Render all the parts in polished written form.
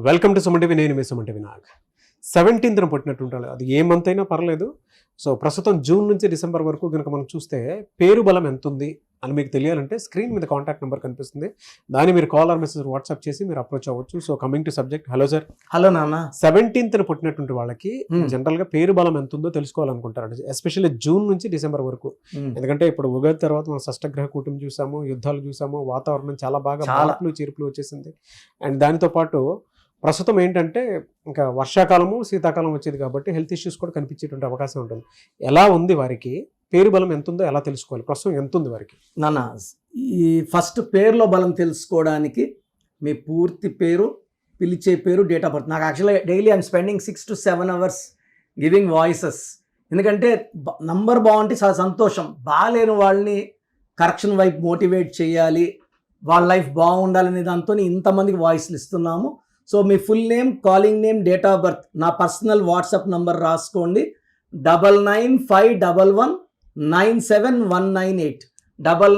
Welcome to Suman TV. నేను మీ Suman TV Nag. 17th పుట్టినట్టుంటాడు, అది ఏ month అయినా పర్లేదు. సో ప్రస్తుతం జూన్ నుంచి డిసెంబర్ వరకు కనుక మనం చూస్తే పేరు బలం ఎంత ఉంది అని మీకు తెలియాలంటే స్క్రీన్ మీద కాంటాక్ట్ నెంబర్ కనిపిస్తుంది. దాన్ని మీరు కాల్ ఆర్ మెసేజ్ వాట్సాప్ చేసి మీరు అప్రోచ్ అవ్వచ్చు. So coming to subject, hello sir. Hello నాన్న. 17th పుట్టినటువంటి వాళ్ళకి జనరల్ గా పేరు బలం ఎంత ఉందో తెలుసుకోవాలనుకుంటారు, ఎస్పెషల్లీ జూన్ నుంచి డిసెంబర్ వరకు. ఎందుకంటే ఇప్పుడు ఉగాది తర్వాత మనం షష్టగ్రహ కూటమి చూసాము, యుద్ధాలు చూసాము, వాతావరణం చాలా బాగా మార్పులు చీర్పులు వచ్చేసింది. అండ్ దానితో పాటు ప్రస్తుతం ఏంటంటే ఇంకా వర్షాకాలము శీతాకాలం వచ్చేది కాబట్టి హెల్త్ ఇష్యూస్ కూడా కనిపించేటువంటి అవకాశం ఉంటుంది. ఎలా ఉంది వారికి పేరు బలం ఎంత ఉందో ఎలా తెలుసుకోవాలి, ప్రస్తుతం ఎంత ఉంది వారికి? నాన్న, ఈ ఫస్ట్ పేరులో బలం తెలుసుకోవడానికి మీ పూర్తి పేరు, పిలిచే పేరు, డేట్ ఆఫ్ బర్త్. నాకు యాక్చువల్గా daily I'm spending 6 to 7 hours giving voices. ఎందుకంటే నంబర్ బాగుంటే చాలా సంతోషం. బాగాలేని వాళ్ళని కరెక్షన్ వైపు మోటివేట్ చేయాలి, వాళ్ళ లైఫ్ బాగుండాలనే దాంతో ఇంతమందికి వాయిస్లు ఇస్తున్నాము. So me full name, calling name, date of birth, నా పర్సనల్ వాట్సాప్ నంబర్ రాసుకోండి. 9951197198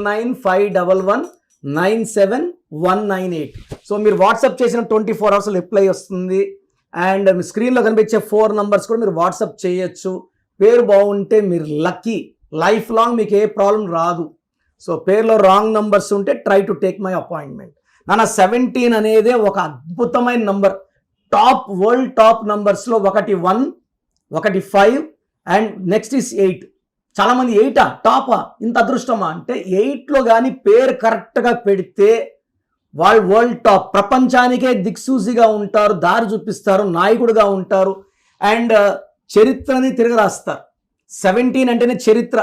9951197198. సో మీరు వాట్సాప్ చేసిన 24 hours రిప్లై వస్తుంది. అండ్ మీ స్క్రీన్లో కనిపించే 4 numbers కూడా మీరు వాట్సాప్ చేయొచ్చు. పేరు బాగుంటే మీరు లక్కీ, లైఫ్ లాంగ్ మీకు ఏ ప్రాబ్లం రాదు. సో పేరులో రాంగ్ నంబర్స్ ఉంటే try to take my appointment. నాన్న, 17 అనేది ఒక అద్భుతమైన నంబర్. వరల్డ్ టాప్ నంబర్స్లో ఒకటి 1, ఒకటి 5 అండ్ నెక్స్ట్ ఇస్ 8. చాలామంది 8 టాపా, ఇంత అదృష్టమా అంటే 8లో కానీ పేరు కరెక్ట్గా పెడితే వాళ్ళు వరల్డ్ టాప్, ప్రపంచానికే దిక్సూసిగా ఉంటారు, దారి చూపిస్తారు, నాయకుడిగా ఉంటారు అండ్ చరిత్రని తిరగరాస్తారు. 17 అంటేనే చరిత్ర.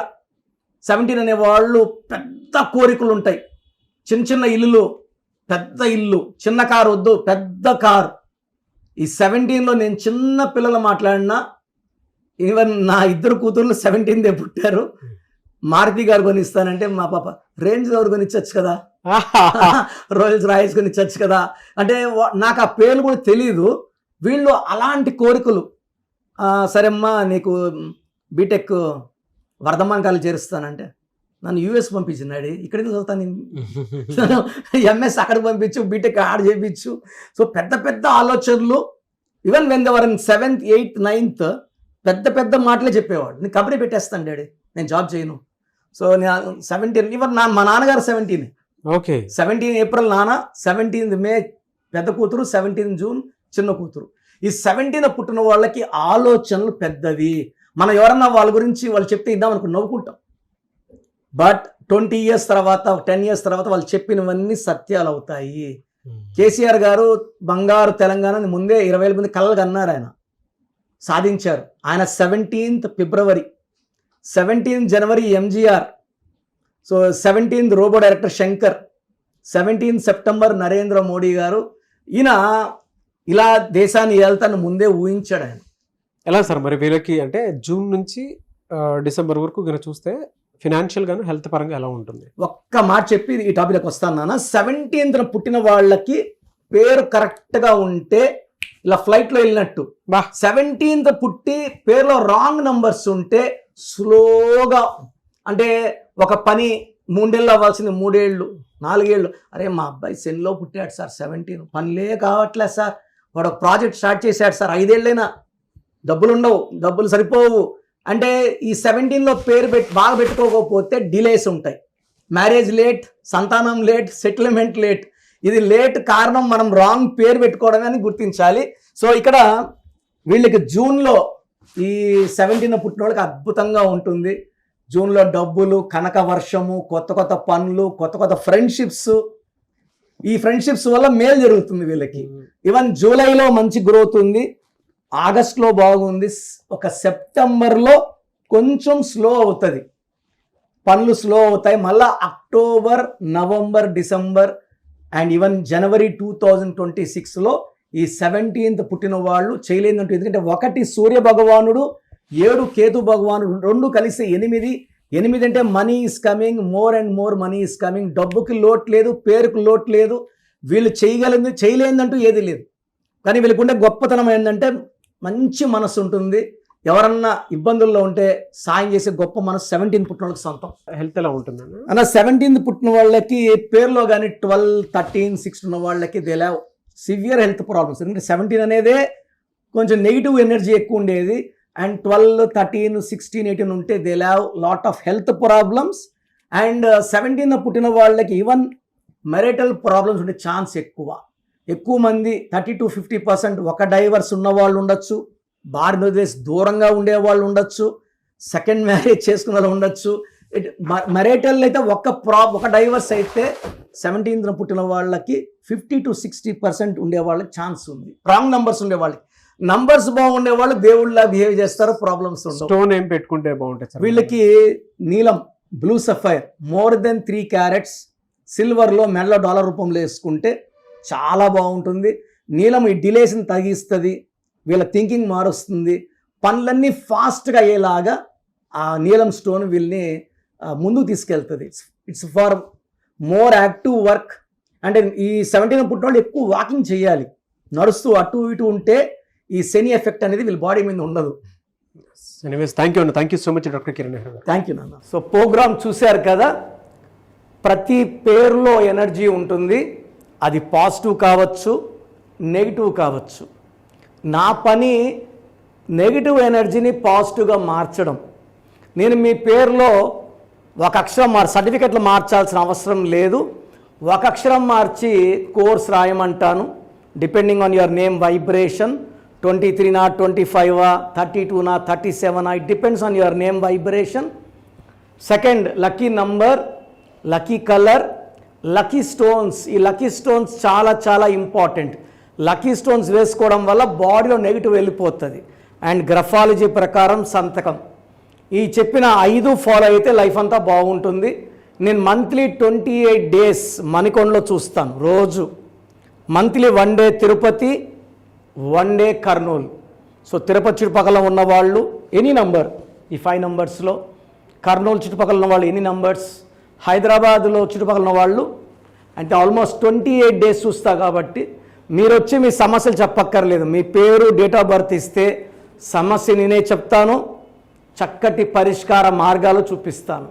17 అనే వాళ్ళు పెద్ద కోరికలు ఉంటాయి. చిన్న చిన్న ఇల్లులు, పెద్ద ఇల్లు, చిన్న కారు వద్దు, పెద్ద కారు. ఈ 17లో నేను చిన్న పిల్లలు మాట్లాడినా, ఈవెన్ నా 2 కూతుర్లు 17th పుట్టారు. మారుతి గారు కొనిస్తానంటే మా పాప రేంజ్ రోవర్ కొనిచ్చచ్చు కదా, రోయల్స్ రాయల్స్ కొనిచ్చచ్చు కదా అంటే నాకు ఆ పేర్లు కూడా తెలియదు. వీళ్ళు అలాంటి కోరికలు. సరేమ్మా నీకు బీటెక్ వర్ధమాన్ కాలేజ్ చేరుస్తానంటే నన్ను యూఎస్ పంపించినాడు, ఇక్కడ చదువుతాను, ఎంఎస్ అక్కడ పంపించు, బీటెక్ ఆడ చేయించు. సో పెద్ద పెద్ద ఆలోచనలు. Even when they were in 7th, 8th, 9th పెద్ద పెద్ద మాటలే చెప్పేవాడు. నేను కబడ్డీ పెట్టేస్తాను డాడీ, నేను జాబ్ చేయను. సో నేను 17, ఈవెన్ మా నాన్నగారు 17. ఓకే, 17 April నాన్న, 17th May పెద్ద కూతురు, 17th June చిన్న కూతురు. ఈ 17 పుట్టిన వాళ్ళకి ఆలోచనలు పెద్దవి. మనం ఎవరన్నా వాళ్ళ గురించి వాళ్ళు చెప్తే ఇద్దాం అనుకుని నవ్వుకుంటాం. బట్ 20 years తర్వాత, 10 years తర్వాత వాళ్ళు చెప్పినవన్నీ సత్యాలు అవుతాయి. కేసీఆర్ గారు బంగారు తెలంగాణని ముందే 20,000 మంది కలలు కన్నారు, ఆయన సాధించారు. ఆయన 17th February, 17th January MGR, so 17th robo director Shankar, 17th September Narendra Modi గారు. ఈయన ఇలా దేశాన్ని వెళ్తాను ముందే ఊహించాడు ఆయన. ఎలా సార్ మరి వీళ్ళకి అంటే జూన్ నుంచి డిసెంబర్ వరకు కనుక చూస్తే ఫినాన్షియల్ గాను హెల్త్ పరంగా ఎలా ఉంటుంది? ఒక్క మాట చెప్పి ఈ టాపిక్కి వస్తాను నాన్న. 17th పుట్టిన వాళ్ళకి పేరు కరెక్ట్గా ఉంటే ఇలా ఫ్లైట్లో వెళ్ళినట్టు. 17th పుట్టి పేరులో రాంగ్ నంబర్స్ ఉంటే స్లోగా, అంటే ఒక పని 3 ఏళ్ళు అవ్వాల్సింది 3 ఏళ్ళు, 4 ఏళ్ళు. అరే మా అబ్బాయి సెన్లో పుట్టాడు సార్, 17 పనిలే కావట్లేదు సార్, వాడు ఒక ప్రాజెక్ట్ స్టార్ట్ చేశాడు సార్, 5 ఏళ్ళైనా డబ్బులు ఉండవు, డబ్బులు సరిపోవు అంటే ఈ 17లో పేరు బాగా పెట్టుకోకపోతే డిలేస్ ఉంటాయి. మ్యారేజ్ లేట్, సంతానం లేట్, సెటిల్మెంట్ లేట్. ఇది లేట్ కారణం మనం రాంగ్ పేరు పెట్టుకోవడమని గుర్తించాలి. సో ఇక్కడ వీళ్ళకి జూన్లో ఈ 17 పుట్టిన వాళ్ళకి అద్భుతంగా ఉంటుంది. జూన్లో డబ్బులు, కనక వర్షము, కొత్త కొత్త పనులు, కొత్త కొత్త ఫ్రెండ్షిప్స్. ఈ ఫ్రెండ్షిప్స్ వల్ల మేలు జరుగుతుంది వీళ్ళకి. ఈవెన్ జూలైలో మంచి గ్రోత్ ఉంది, ఆగస్ట్లో బాగుంది, ఒక సెప్టెంబర్లో కొంచెం స్లో అవుతుంది, పనులు స్లో అవుతాయి. మళ్ళీ October, November, December and even January 2026లో ఈ 17th పుట్టిన వాళ్ళు చేయలేదంటూ. ఎందుకంటే 1 సూర్య భగవానుడు, 7 కేతు భగవానుడు, 2 కలిసి 8. 8 అంటే money is coming, more and more money is coming. డబ్బుకి లోటు లేదు, పేరుకి లోటు లేదు. వీళ్ళు చేయలేదంటూ ఏది లేదు. కానీ వీళ్ళకుండే గొప్పతనం ఏంటంటే మంచి మనసు ఉంటుంది. ఎవరన్నా ఇబ్బందుల్లో ఉంటే సాయం చేసే గొప్ప మనసు 17 పుట్టిన వాళ్ళకి సొంతం. హెల్త్ ఎలా ఉంటుంది అన్న? 17 పుట్టిన వాళ్ళకి పేరులో కానీ 12, 13, 6 ఉన్న వాళ్ళకి they have severe health problems. ఎందుకంటే 17 అనేదే కొంచెం నెగిటివ్ ఎనర్జీ ఎక్కువ ఉండేది. అండ్ 12, 13, 16, 18 ఉంటే they have lot of health problems. And 17 పుట్టిన వాళ్ళకి ఈవెన్ మెరిటల్ ప్రాబ్లమ్స్ ఉండే ఛాన్స్ ఎక్కువ మంది 30-50% ఒక డైవర్స్ ఉన్న వాళ్ళు ఉండొచ్చు, భార్య వదిలేసి దూరంగా ఉండే వాళ్ళు ఉండొచ్చు, సెకండ్ మ్యారేజ్ చేసుకున్న వాళ్ళు ఉండొచ్చు. మెరిటల్ అయితే ఒక డైవర్స్ అయితే 17 పుట్టిన వాళ్ళకి 50-60% ఉండే వాళ్ళకి ఛాన్స్ ఉంది. రాంగ్ నంబర్స్ ఉండే వాళ్ళకి. నంబర్స్ బాగుండే వాళ్ళు దేవుళ్ళ బిహేవ్ చేస్తారు, ప్రాబ్లమ్స్ ఉండవు. స్టోన్ ఏం పెట్టుకుంటే బాగుంటుంది? వీళ్ళకి నీలం, blue sapphire more than 3 carats సిల్వర్లో మెడలో డాలర్ రూపంలో వేసుకుంటే చాలా బాగుంటుంది. నీలం ఈ డిలేస్ని తగ్గిస్తుంది, వీళ్ళ థింకింగ్ మారుస్తుంది, పనులన్నీ ఫాస్ట్గా అయ్యేలాగా ఆ నీలం స్టోన్ వీళ్ళని ముందుకు తీసుకెళ్తుంది. It's for more active work. అంటే ఈ 17 పుట్టిన వాళ్ళు ఎక్కువ వాకింగ్ చేయాలి, నడుస్తూ అటు ఇటు ఉంటే ఈ శని ఎఫెక్ట్ అనేది వీళ్ళ బాడీ మీద ఉండదు. Thank you so much doctor Kiran Nehru గారు. థ్యాంక్ యూ నాన్న. సో ప్రోగ్రామ్ చూశారు కదా, ప్రతి పేరులో ఎనర్జీ ఉంటుంది. అది పాజిటివ్ కావచ్చు, నెగిటివ్ కావచ్చు. నా పని నెగిటివ్ ఎనర్జీని పాజిటివ్గా మార్చడం. నేను మీ పేరులో ఒక అక్షరం సర్టిఫికెట్లు మార్చాల్సిన అవసరం లేదు. ఒక అక్షరం మార్చి కోర్స్ రాయమంటాను. Depending on your name vibration 23 25 32 37 it depends on your name vibration. Second, lucky number, lucky colour, lucky stones. ఈ లక్కీ స్టోన్స్ చాలా చాలా ఇంపార్టెంట్. లక్కీ స్టోన్స్ వేసుకోవడం వల్ల బాడీలో నెగిటివ్ వెళ్ళిపోతుంది. అండ్ గ్రఫాలజీ ప్రకారం సంతకం. ఈ చెప్పిన 5 ఫాలో అయితే లైఫ్ అంతా బాగుంటుంది. నేను మంత్లీ 28 days మణికొండలో చూస్తాను రోజు. Monthly 1 day Tirupati, 1 day Kurnool. So Tirupati చుట్టుపక్కల ఉన్నవాళ్ళు ఎనీ నంబర్, ఈ 5 numbers-లో, కర్నూలు చుట్టుపక్కల ఉన్న వాళ్ళు ఎనీ నంబర్స్, హైదరాబాద్లో చుట్టుపక్కల ఉన్న వాళ్ళు అంటే ఆల్మోస్ట్ 28 days చూస్తా. కాబట్టి మీరు వచ్చి మీ సమస్యలు చెప్పక్కర్లేదు, మీ పేరు, డేట్ ఆఫ్ బర్త్ ఇస్తే సమస్య నేనే చెప్తాను, చక్కటి పరిష్కార మార్గాలు చూపిస్తాను.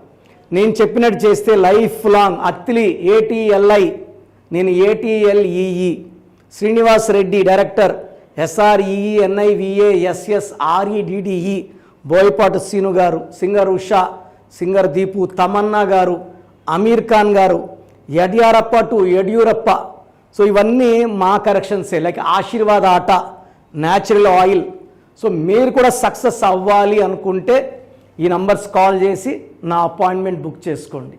నేను చెప్పినట్టు చేస్తే లైఫ్ లాంగ్. అత్తిలి ATLI, నేను ATLEE, Srinivas Reddy director, SREENIVASSREDDE, Boyapati Seenu గారు, సింగర్ ఉషా, సింగర్ దీపు, తమన్నా గారు, అమీర్ ఖాన్ గారు, యడ్యారప్ప టు యడ్యూరప్ప. సో ఇవన్నీ మా కరెక్షన్సే. లైక్ ఆశీర్వాద్ ఆట, న్యాచురల్ ఆయిల్. సో మీరు కూడా సక్సెస్ అవ్వాలి అనుకుంటే ఈ నంబర్స్ కాల్ చేసి నా అపాయింట్మెంట్ బుక్ చేసుకోండి.